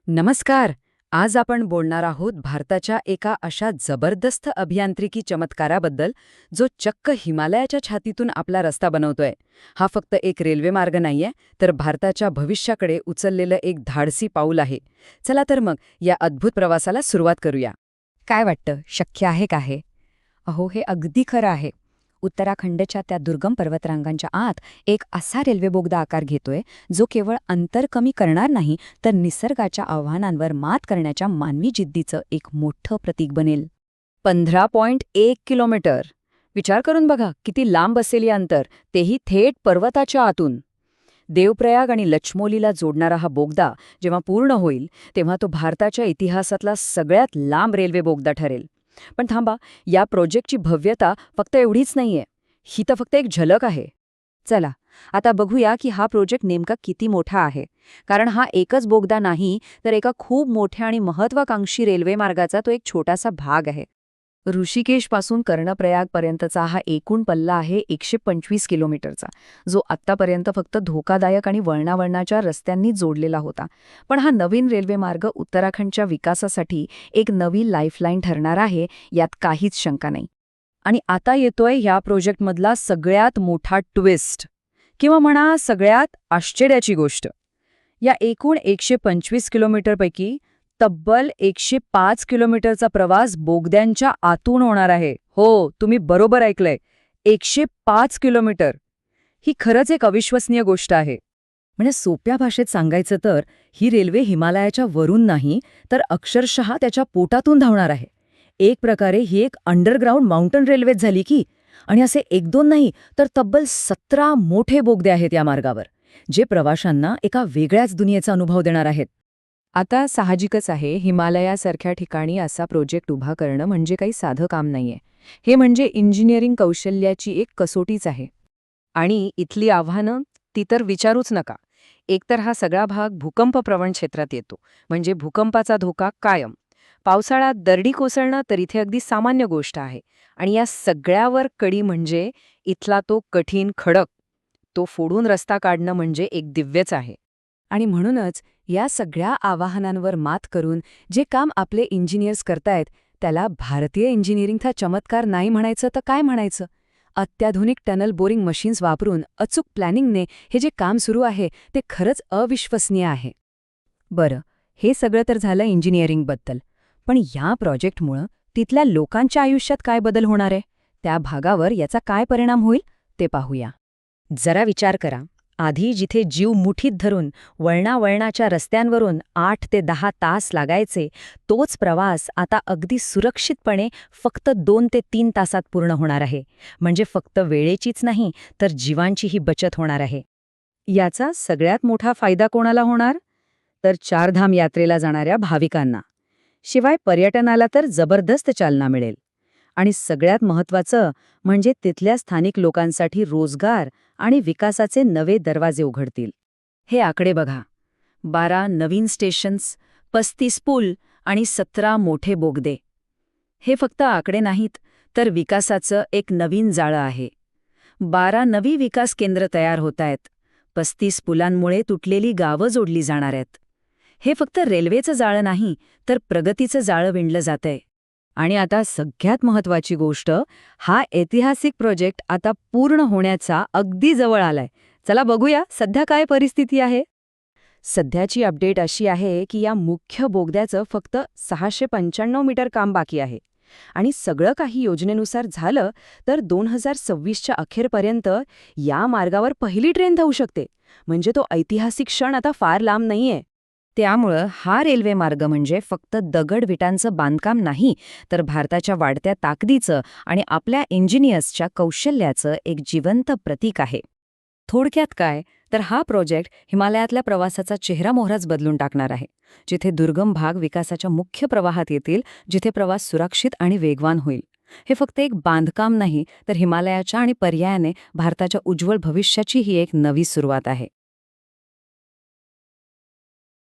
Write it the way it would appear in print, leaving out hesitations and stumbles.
नमस्कार. आज आपण बोलणार आहोत भारताच्या एका अशा जबरदस्त अभियांत्रिकी चमत्काराबद्दल जो चक्क हिमालयाच्या छातीतून आपला रस्ता बनवतोय. हा फक्त एक रेल्वे मार्ग नाहीये, तर भारताच्या भविष्याकडे उचललेलं एक धाडसी पाऊल आहे. चला तर मग या अद्भुत प्रवासाला सुरुवात करूया. काय वाटतं, शक्य आहे का हे? अहो, हे अगदी खरं आहे. उत्तराखंडच्या त्या दुर्गम पर्वतरांगांच्या आत एक असा रेल्वे बोगदा आकार घेतोय जो केवळ अंतर कमी करणार नाही, तर निसर्गाच्या आव्हानांवर मात करण्याच्या मानवी जिद्दीचं एक मोठं प्रतीक बनेल. 15.1 किलोमीटर. विचार करून बघा किती लांब असेल हे अंतर, तेही थेट पर्वताच्या आतून. देवप्रयाग आणि लचमोलीला जोडणारा हा बोगदा जेव्हा पूर्ण होईल तेव्हा तो भारताच्या इतिहासातला सगळ्यात लांब रेल्वे बोगदा ठरेल. पण थांबा, या प्रोजेक्टची भव्यता फक्त एवढीच नाहीये. ही तर फक्त एक झलक आहे. चला, आता बघूया की हा प्रोजेक्ट नेमका किती मोठा आहे. कारण हा एकच बोगदा नाही, तर एका खूप मोठ्या आणि महत्वाकांक्षी रेल्वे मार्गाचा तो एक छोटासा भाग आहे. ऋषिकेशपासून कर्णप्रयागपर्यंतचा हा एकूण पल्ला आहे 125 किलोमीटरचा, जो आत्तापर्यंत फक्त धोकादायक आणि वळणावळणाच्या रस्त्यांनी जोडलेला होता. पण हा नवीन रेल्वे मार्ग उत्तराखंडच्या विकासासाठी एक नवी लाईफलाईन ठरणार आहे, यात काहीच शंका नाही. आणि आता येतोय ह्या प्रोजेक्टमधला सगळ्यात मोठा ट्विस्ट, किंवा म्हणा सगळ्यात आश्चर्याची गोष्ट. या एकूण 125 किलोमीटरपैकी तब्बल 105 किलोमीटरचा प्रवास बोगद्यांच्या आतून होणार आहे. हो, तुम्ही बरोबर ऐकलंय, 105 किलोमीटर. ही खरंच एक अविश्वसनीय गोष्ट आहे. म्हणजे सोप्या भाषेत सांगायचं तर ही रेल्वे हिमालयाच्या वरून नाही, तर अक्षरशः त्याच्या पोटातून धावणार आहे. एक प्रकारे ही एक अंडरग्राऊंड माउंटन रेल्वेच झाली की. आणि असे एक दोन नाही, तर तब्बल 17 मोठे बोगदे आहेत या मार्गावर, जे प्रवाशांना एका वेगळ्याच दुनियेचा अनुभव देणार आहेत. आता साहजिकच आहे, हिमालयासारख्या ठिकाणी असा प्रोजेक्ट उभा करणं म्हणजे काही साधं काम नाहीये. हे म्हणजे इंजिनिअरिंग कौशल्याची एक कसोटीच आहे. आणि इथली आव्हानं ती तर विचारूच नका. एकतर हा सगळा भाग भूकंपप्रवण क्षेत्रात येतो, म्हणजे भूकंपाचा धोका कायम. पावसाळ्यात दरडी कोसळणं तर इथे अगदी सामान्य गोष्ट आहे. आणि या सगळ्यावर कडी म्हणजे इथला तो कठीण खडक. तो फोडून रस्ता काढणं म्हणजे एक दिव्यच आहे. आणि म्हणूनच या सगळ्या आव्हानांवर मात करून जे काम आपले इंजिनियर्स करतायत, त्याला भारतीय इंजिनिअरिंगचा चमत्कार नाही म्हणायचं तर काय म्हणायचं. अत्याधुनिक टनल बोरिंग मशीन्स वापरून अचूक प्लॅनिंगने हे जे काम सुरू आहे ते खरंच अविश्वसनीय आहे. बरं, हे सगळं तर झालं इंजिनिअरिंगबद्दल. पण या प्रोजेक्टमुळं तिथल्या लोकांच्या आयुष्यात काय बदल होणार आहे, त्या भागावर याचा काय परिणाम होईल ते पाहूया. जरा विचार करा, आधी जिथे जीव मुठीत धरून वळणावळणाच्या रस्त्यांवरून 8 ते 10 तास लागायचे, तोच प्रवास आता अगदी सुरक्षितपणे फक्त 2 ते 3 तासात पूर्ण होणार आहे. म्हणजे फक्त वेळेचीच नाही, तर जीवांचीही बचत होणार आहे. याचा सगळ्यात मोठा फायदा कोणाला होणार? तर चारधाम यात्रेला जाणाऱ्या भाविकांना. शिवाय पर्यटनाला तर जबरदस्त चालना मिळेल. आणि सगळ्यात महत्त्वाचं म्हणजे तिथल्या स्थानिक लोकांसाठी रोजगार आणि विकासाचे नवे दरवाजे उघडतील. हे आकडे बघा, 12 नवीन स्टेशन्स, 35 पूल आणि 17 मोठे बोगदे. हे फक्त आकडे नाहीत, तर विकासाचं एक नवीन जाळं आहे. 12 नवी विकास केंद्र तयार होत आहेत. 35 पुलांमुळे तुटलेली गावं जोडली जाणार आहेत. हे फक्त रेल्वेचं जाळं नाही, तर प्रगतीचं जाळं विणलं जातंय. आणि आता सगळ्यात महत्त्वाची गोष्ट, हा ऐतिहासिक प्रोजेक्ट आता पूर्ण होण्याचा अगदी जवळ आलाय. चला बघूया सध्या काय परिस्थिती आहे. सध्याची अपडेट अशी आहे की या मुख्य बोगद्याचं फक्त 695 मीटर काम बाकी आहे. आणि सगळं काही योजनेनुसार झालं तर 2026च्या अखेरपर्यंत या मार्गावर पहिली ट्रेन धावू शकते. म्हणजे तो ऐतिहासिक क्षण आता फार लांब नाहीये. त्यामुळं हा रेल्वे मार्ग म्हणजे फक्त दगड-विटांचं बांधकाम नाही, तर भारताच्या वाढत्या ताकदीचं आणि आपल्या इंजिनियर्सच्या कौशल्याचं एक जिवंत प्रतीक आहे. थोडक्यात काय, तर हा प्रोजेक्ट हिमालयातल्या प्रवासाचा चेहरामोहराच बदलून टाकणार आहे. जिथे दुर्गम भाग विकासाच्या मुख्य प्रवाहात येतील, जिथे प्रवास सुरक्षित आणि वेगवान होईल. हे फक्त एक बांधकाम नाही, तर हिमालयाच्या आणि पर्यायाने भारताच्या उज्ज्वल भविष्याची ही एक नवी सुरुवात आहे.